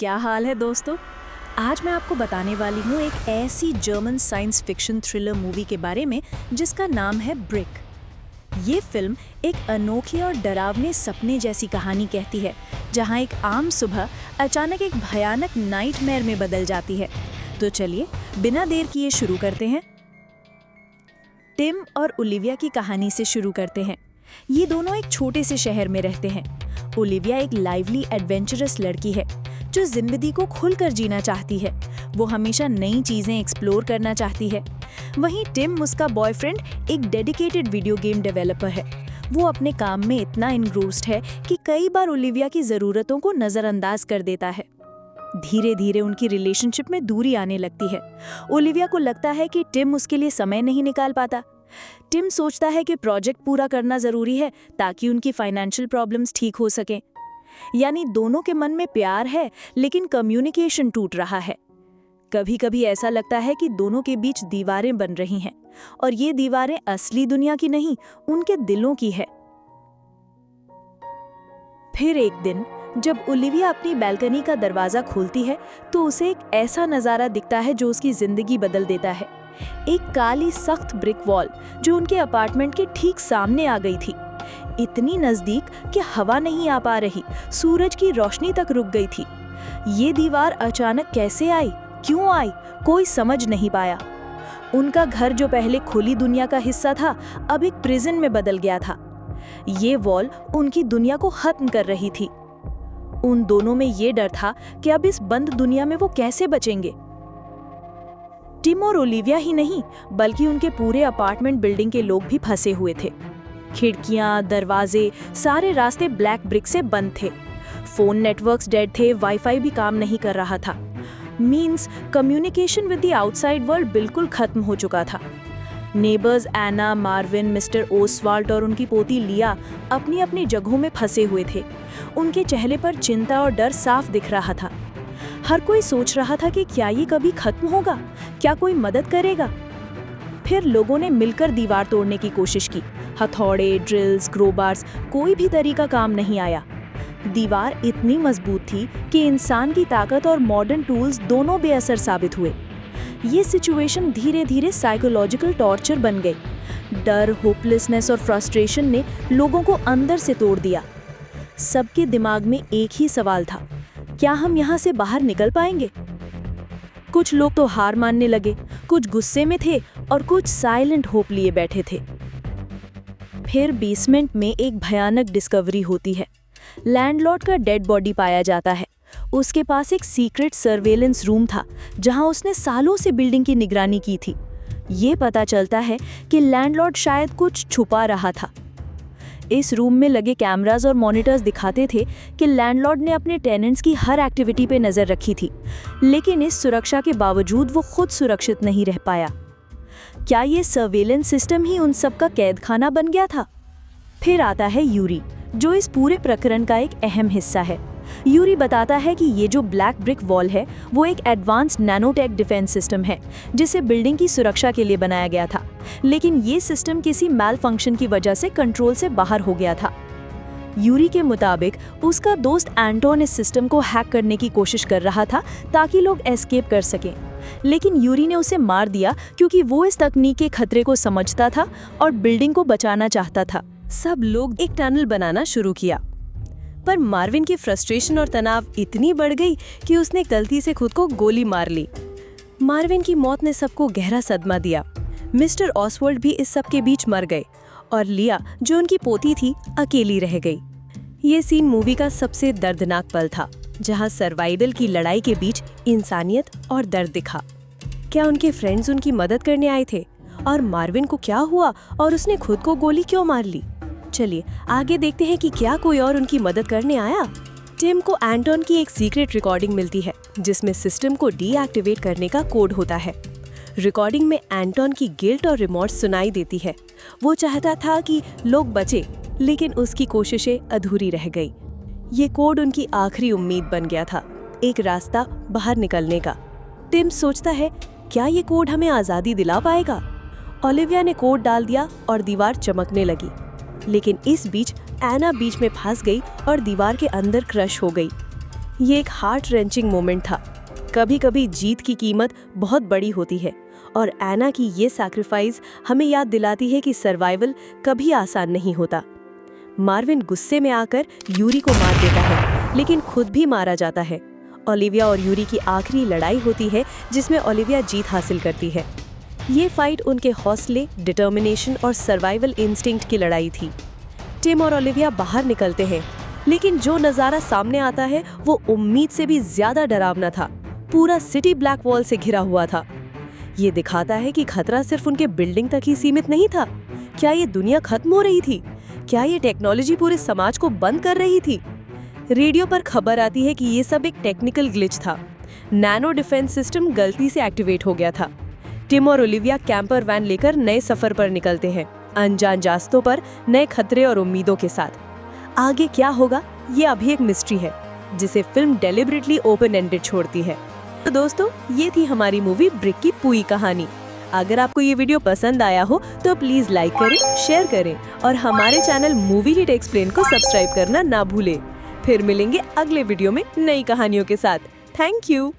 क्या हाल है दोस्तों। आज मैं आपको बताने वाली हूँ एक ऐसी German science fiction thriller movie के बारे में जिसका नाम है ब्रिक। ये फिल्म एक अनोखी और डरावने सपने जैसी कहानी कहती है, जहाँ एक आम सुबह अचानक एक भयानक नाइटमेयर में बदल जाती है। तो चलिए बिना देर किए शुरू करते हैं। टिम और ओलिविया की कहानी से शुरू करते हैं। ये दोनों एक छोटे से शहर में रहते हैं। ओलिविया एक लाइवली एडवेंचरस लड़की है जो जिंदगी को खुलकर जीना चाहती है। वो हमेशा नई चीजें एक्सप्लोर करना चाहती है। वहीं टिम, उसका बॉयफ्रेंड, एक डेडिकेटेड वीडियो गेम डेवलपर है। वो अपने काम में इतना इनग्रोस्ड है कि कई बार ओलिविया की जरूरतों को नजरअंदाज कर देता है। धीरे धीरे उनकी रिलेशनशिप में दूरी आने लगती है। ओलिविया को लगता है कि टिम उसके लिए समय नहीं निकाल पाता। टिम सोचता है कि प्रोजेक्ट पूरा करना जरूरी है ताकि उनकी फाइनेंशियल प्रॉब्लम्स ठीक हो सकें। यानी दोनों के मन में प्यार है, लेकिन कम्युनिकेशन टूट रहा है। कभी कभी ऐसा लगता है कि दोनों के बीच दीवारें बन रही हैं, और ये दीवारें असली दुनिया की नहीं, उनके दिलों की है। फिर एक दिन जब ओलिविया अपनी बैल्कनी का दरवाजा खोलती है तो उसे एक ऐसा नजारा दिखता है जो उसकी जिंदगी बदल देता है। एक काली सख्त ब्रिक वॉल जो उनके अपार्टमेंट के ठीक सामने आ गई थी, इतनी नजदीक कि हवा नहीं आ पा रही, सूरज की रोशनी तक रुक गई थी। ये दीवार अचानक कैसे आई, क्यों आई, कोई समझ नहीं पाया। उनका घर जो पहले खुली दुनिया का हिस्सा था, अब एक प्रिजन में बदल गया था। ये वॉल उनकी दुनिया को खत्म कर रही थी। उन दोनों में ये डर था कि अब इस बंद दुनिया में वो कैसे बचेंगे। टिम और ओलिविया ही नहीं, बल्कि उनके पूरे अपार्टमेंट बिल्डिंग के लोग भी फंसे हुए थे। खिड़कियां, दरवाजे, सारे रास्ते ब्लैक ब्रिक से बंद थे। फोन नेटवर्क्स डेड थे, वाईफाई भी काम नहीं कर रहा था। Means communication with the outside world बिल्कुल खत्म हो चुका था। नेबर्स एना, मार्विन, मिस्टर ओसवाल्ट और उनकी पोती लिया अपनी अपनी जगहों में फंसे हुए थे। उनके चेहरे पर चिंता और डर साफ दिख रहा था। हर कोई सोच रहा था कि क्या ये कभी खत्म होगा, क्या कोई मदद करेगा। फिर लोगों ने मिलकर दीवार तोड़ने की कोशिश की। हथौड़े, ड्रिल्स, क्रोबार्स, कोई भी तरीका काम नहीं आया। दीवार इतनी मजबूत थी कि इंसान की ताकत और मॉडर्न टूल्स दोनों बेअसर साबित हुए। ये सिचुएशन धीरे धीरे साइकोलॉजिकल टॉर्चर बन गई। डर, होपलेसनेस और फ्रस्ट्रेशन ने लोगों को अंदर से तोड़ दिया। सबके दिमाग में एक ही सवाल था, क्या हम यहाँ से बाहर निकल पाएंगे? कुछ लोग तो हार मानने लगे, कुछ गुस्से में थे और कुछ साइलेंट होप लिए बैठे थे। फिर बेसमेंट में एक भयानक डिस्कवरी होती है। लैंडलॉर्ड का डेड बॉडी पाया जाता है। उसके पास एक सीक्रेट सर्वेलेंस रूम था जहां उसने सालों से बिल्डिंग की निगरानी की थी। ये पता चलता है कि लैंडलॉर्ड शायद कुछ छुपा रहा था। इस रूम में लगे कैमरास और मॉनिटर्स दिखाते थे कि लैंडलॉर्ड ने अपने टेनेंट्स की हर एक्टिविटी पे नजर रखी थी, लेकिन इस सुरक्षा के बावजूद वो खुद सुरक्षित नहीं रह पाया। क्या ये सर्वेलेंस सिस्टम ही उन सब का कैदखाना बन गया था? फिर आता है यूरी, जो इस पूरे प्रकरण का एक अहम हिस्सा है। यूरी बताता है कि ये जो ब्लैक ब्रिक वॉल है वो एक एडवांस्ड नैनोटेक डिफेंस सिस्टम है जिसे बिल्डिंग की सुरक्षा के लिए बनाया गया था, लेकिन ये सिस्टम किसी मैल फंक्शन की वजह से कंट्रोल से बाहर हो गया था। यूरी के मुताबिक उसका दोस्त एंटोन इस सिस्टम को हैक करने की कोशिश कर रहा था ताकि लोग एस्केप कर सकें, लेकिन यूरी ने उसे मार दिया क्योंकि वो इस तकनीक के खतरे को समझता था और बिल्डिंग को बचाना चाहता था। सब लोग एक टनल बनाना शुरू किया, पर मार्विन की फ्रस्ट्रेशन और तनाव इतनी बढ़ गई कि उसने गलती से खुद को गोली मार ली। मार्विन की मौत ने सबको गहरा सदमा दिया। मिस्टर ऑसवाल्ड भी इस सब के बीच मर गए और लिया, जो उनकी पोती थी, अकेली रह गई। ये सीन मूवी का सबसे दर्दनाक पल था, जहां सर्वाइवल की लड़ाई के बीच इंसानियत और दर्द दिखा। क्या उनके फ्रेंड्स उनकी मदद करने आए थे? और मार्विन को क्या हुआ और उसने खुद को गोली क्यों मार ली? चलिए आगे देखते हैं कि क्या कोई और उनकी मदद करने आया। टिम को एंटोन की एक सीक्रेट रिकॉर्डिंग मिलती है जिसमें सिस्टम को डीएक्टिवेट करने का कोड होता है। रिकॉर्डिंग में एंटोन की गिल्ट और रिमोर्स सुनाई देती है। वो चाहता था कि लोग बचे, लेकिन उसकी कोशिशें अधूरी रह गई। ये कोड उनकी आखिरी उम्मीद बन गया था, एक रास्ता बाहर निकलने का। टिम सोचता है, क्या ये कोड हमें आज़ादी दिला पाएगा? ओलिविया ने कोड डाल दिया और दीवार चमकने लगी, लेकिन इस बीच एना बीच में फंस गई और दीवार के अंदर क्रश हो गई। ये एक हार्ट रेंचिंग मोमेंट था। कभी कभी जीत की कीमत बहुत बड़ी होती है और एना की ये सैक्रिफाइस हमें याद दिलाती है कि सर्वाइवल कभी आसान नहीं होता। मार्विन गुस्से में आकर यूरी को मार देता है, लेकिन खुद भी मारा जाता है। ओलिविया और यूरी की आखिरी लड़ाई होती है जिसमें ओलिविया जीत हासिल करती है। ये फाइट उनके हौसले, डिटर्मिनेशन और सर्वाइवल इंस्टिंक्ट की लड़ाई थी। टिम और ओलिविया बाहर निकलते हैं, लेकिन जो नज़ारा सामने आता है वो उम्मीद से भी ज्यादा डरावना था। पूरा सिटी ब्लैक वॉल से घिरा हुआ था। ये दिखाता है कि खतरा सिर्फ उनके बिल्डिंग तक ही सीमित नहीं था। क्या ये दुनिया खत्म हो रही थी? क्या ये टेक्नोलॉजी पूरे समाज को बंद कर रही थी? रेडियो पर खबर आती है कि ये सब एक टेक्निकल ग्लिच था। नैनो डिफेंस सिस्टम गलती से एक्टिवेट हो गया था। टिम और ओलिविया कैंपर वैन लेकर नए सफर पर निकलते हैं, अनजान रास्तों पर नए खतरे और उम्मीदों के साथ। आगे क्या होगा ये अभी एक मिस्ट्री है, जिसे फिल्म डेलिबरेटली ओपन एंडेड छोड़ती है। तो दोस्तों, ये थी हमारी मूवी ब्रिक की पूरी कहानी। अगर आपको ये वीडियो पसंद आया हो तो प्लीज लाइक करें, शेयर करें और हमारे चैनल मूवी हिट एक्सप्लेन को सब्सक्राइब करना ना भूलें। फिर मिलेंगे अगले वीडियो में नई कहानियों के साथ। Thank you.